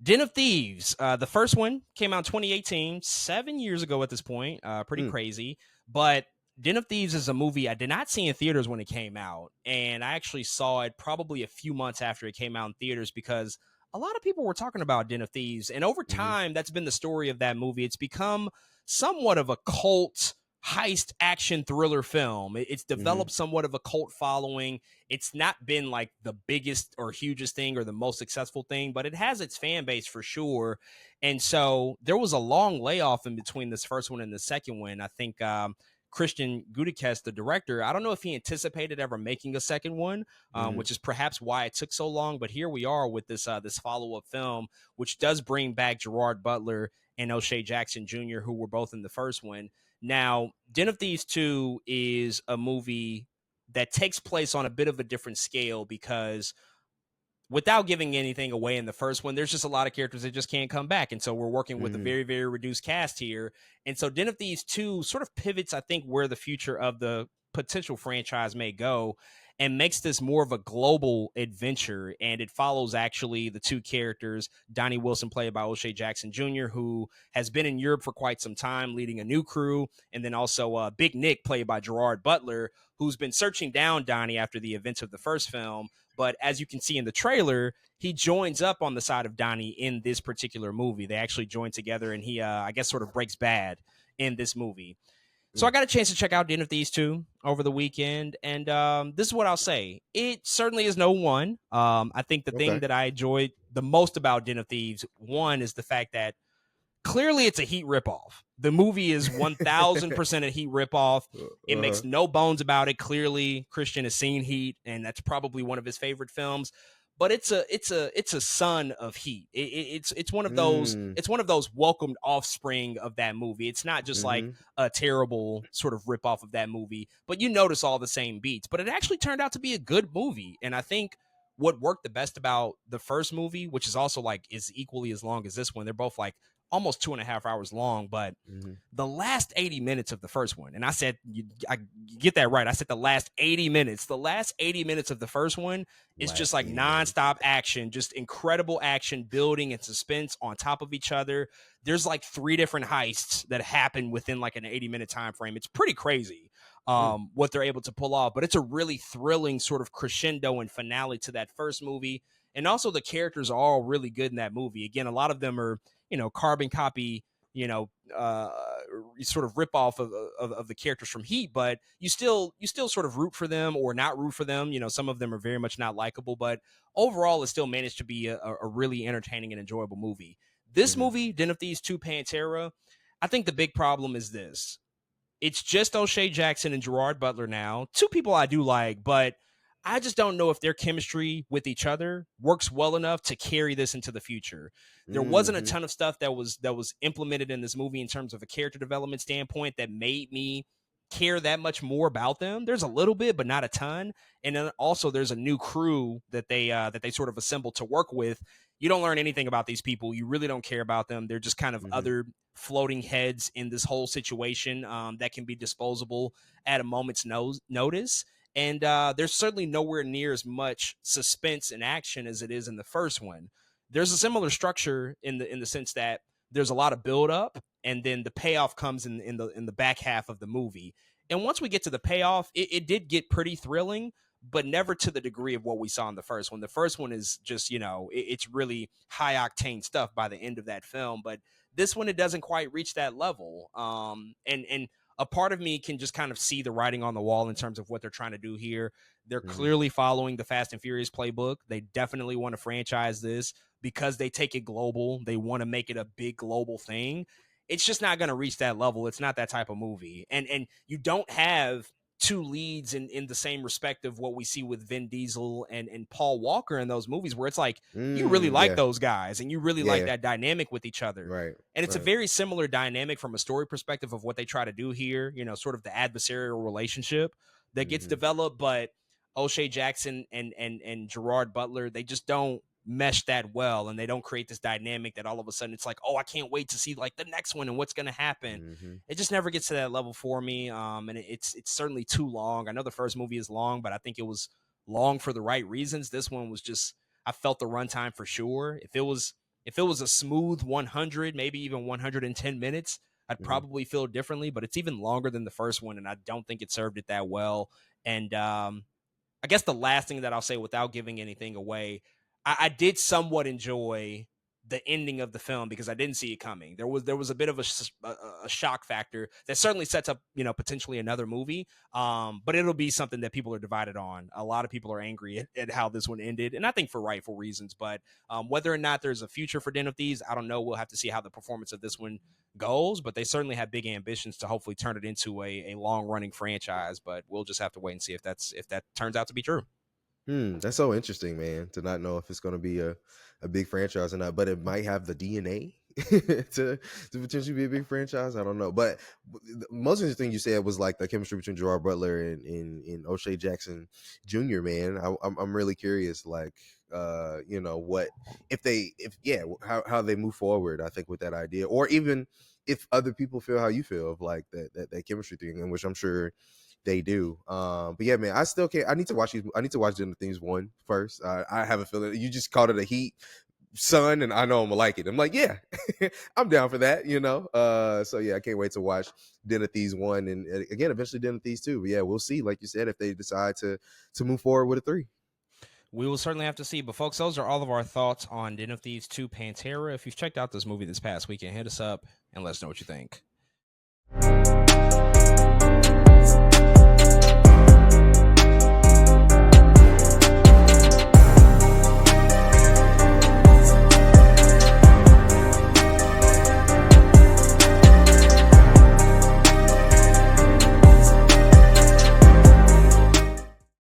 Den of Thieves. The first one came out in 2018, 7 years ago at this point. Pretty crazy. But Den of Thieves is a movie I did not see in theaters when it came out. And I actually saw it probably a few months after it came out in theaters because a lot of people were talking about Den of Thieves. And over time, that's been the story of that movie. It's become somewhat of a cult heist action thriller film. It's developed somewhat of a cult following. It's not been like the biggest or hugest thing or the most successful thing, but it has its fan base for sure. And so there was a long layoff in between this first one and the second one. I think Christian Gudikes, the director, I don't know if he anticipated ever making a second one, which is perhaps why it took so long. But here we are with this this follow-up film, which does bring back Gerard Butler and O'Shea Jackson Jr., who were both in the first one. Now, Den of Thieves 2 is a movie that takes place on a bit of a different scale because without giving anything away in the first one, there's just a lot of characters that just can't come back. And so we're working with a very, very reduced cast here. And so Den of Thieves 2 sort of pivots, I think, where the future of the potential franchise may go and makes this more of a global adventure. And it follows actually the two characters, Donnie Wilson, played by O'Shea Jackson Jr., who has been in Europe for quite some time, leading a new crew. And then also Big Nick, played by Gerard Butler, who's been searching down Donnie after the events of the first film. But as you can see in the trailer, he joins up on the side of Donnie in this particular movie. They actually join together, and he, I guess, sort of breaks bad in this movie. So I got a chance to check out Den of Thieves 2 over the weekend, and this is what I'll say. It certainly is no one. I think the thing that I enjoyed the most about Den of Thieves, one, is the fact that clearly it's a Heat ripoff. The movie is 1,000% a Heat ripoff. It makes no bones about it. Clearly, Christian has seen Heat, and that's probably one of his favorite films. But it's a son of Heat. It's one of those welcomed offspring of that movie. It's not just like a terrible sort of ripoff of that movie, but you notice all the same beats. But it actually turned out to be a good movie, and I think what worked the best about the first movie, which is also like is equally as long as this one, they're both like almost 2.5 hours long, but the last 80 minutes of the first one, and I said, I get that right. I said the last 80 minutes. The last 80 minutes of the first one is just like nonstop action, just incredible action, building and suspense on top of each other. There's like 3 different heists that happen within like an 80-minute time frame. It's pretty crazy what they're able to pull off, but it's a really thrilling sort of crescendo and finale to that first movie. And also the characters are all really good in that movie. Again, a lot of them are, carbon copy, sort of rip off of the characters from Heat, but you still sort of root for them or not root for them. Some of them are very much not likable, but overall it still managed to be a really entertaining and enjoyable movie. This movie, Den of Thieves 2 Pantera, I think the big problem is this. It's just O'Shea Jackson and Gerard Butler now. 2 people I do like, but I just don't know if their chemistry with each other works well enough to carry this into the future. There wasn't a ton of stuff that was implemented in this movie in terms of a character development standpoint that made me care that much more about them. There's a little bit, but not a ton. And then also there's a new crew that they sort of assembled to work with. You don't learn anything about these people. You really don't care about them. They're just kind of other floating heads in this whole situation that can be disposable at a moment's notice. And there's certainly nowhere near as much suspense and action as it is in the first one. There's a similar structure in the sense that there's a lot of build up, and then the payoff comes in the back half of the movie. And once we get to the payoff, it did get pretty thrilling, but never to the degree of what we saw in the first one. The first one is just, it's really high octane stuff by the end of that film. But this one, it doesn't quite reach that level. And a part of me can just kind of see the writing on the wall in terms of what they're trying to do here. They're clearly following the Fast and Furious playbook. They definitely want to franchise this because they take it global. They want to make it a big global thing. It's just not going to reach that level. It's not that type of movie. And you don't have 2 leads in the same respect of what we see with Vin Diesel and Paul Walker in those movies, where it's like you really like those guys and you really like that dynamic with each other. Right. And it's a very similar dynamic from a story perspective of what they try to do here, sort of the adversarial relationship that gets developed. But O'Shea Jackson and Gerard Butler, they just don't mesh that well, and they don't create this dynamic that all of a sudden it's like, oh, I can't wait to see like the next one and what's going to happen. It just never gets to that level for me. And it's certainly too long. I know the first movie is long, but I think it was long for the right reasons. This one was just I felt the runtime for sure. If it was a smooth 100, maybe even 110 minutes, I'd Mm-hmm. probably feel differently. But it's even longer than the first one, and I don't think it served it that well. And I guess the last thing that I'll say without giving anything away, I did somewhat enjoy the ending of the film because I didn't see it coming. There was a bit of a shock factor that certainly sets up, you know, potentially another movie. But it'll be something that people are divided on. A lot of people are angry at how this one ended, and I think for rightful reasons. But whether or not there's a future for Den of Thieves, I don't know. We'll have to see how the performance of this one goes, but they certainly have big ambitions to hopefully turn it into a long running franchise. But we'll just have to wait and see if that turns out to be true. That's so interesting, man, to not know if it's going to be a big franchise or not, but it might have the DNA to potentially be a big franchise. I don't know. But the most interesting thing you said was like the chemistry between Gerard Butler and O'Shea Jackson Jr., man. I'm really curious, like, you know, what if yeah, how they move forward, I think, with that idea, or even if other people feel how you feel of like that chemistry thing, in which I'm sure they do. But yeah, man, I still can't. I need to watch these. I need to watch the Things one first. I have a feeling you just called it a Heat Son, and I know I'm gonna like it. I'm like, yeah, I'm down for that. You know. So yeah, I can't wait to watch Den of Thieves 1 and again eventually Den of Thieves 2. But yeah, we'll see. Like you said, if they decide to move forward with a 3. We will certainly have to see. But folks, those are all of our thoughts on Den of Thieves 2 Pantera. If you've checked out this movie this past weekend, hit us up and let us know what you think.